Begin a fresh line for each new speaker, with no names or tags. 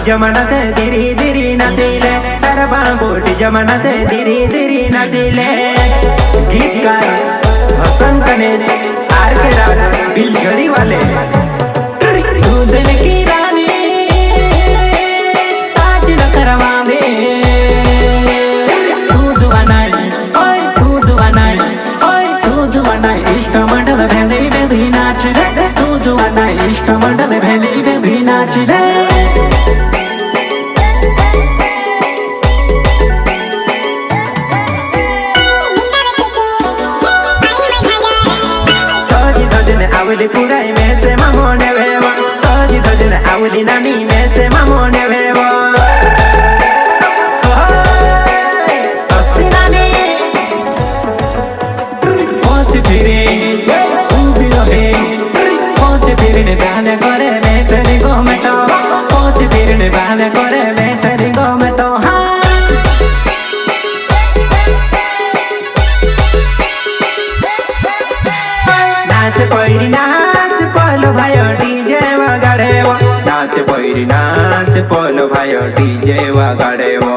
जमाना थे धीरे धीरे नाचिले तारा बाबूटी जमाना थे धीरे धीरे नाचिले गीतकार हसन गणेश आर के राजा बिलझड़ी वाले दूध की रानी साज न करवा दे तू जुवाना इष्ट मंडल भेंदी भेंदी नाच रे तू जुवाना इष्ट मंडल भेंदी भेंदी नाच रे आवली पुराई में से मामोने वेवा सजी सजन आवली नानी में से मामोने वेवा नानी पहुंच फिरे तू भी रहे पहुंच फिरे ने बहने करे मैं से निगो में तो पहुंच फिरे ने बहने करे मैं से निगो में तो नाच पैरी नाच पहलो भाई डीजे वगाड़े वो नाच पैरी नाच पहलो भाई डीजे वगाड़े वो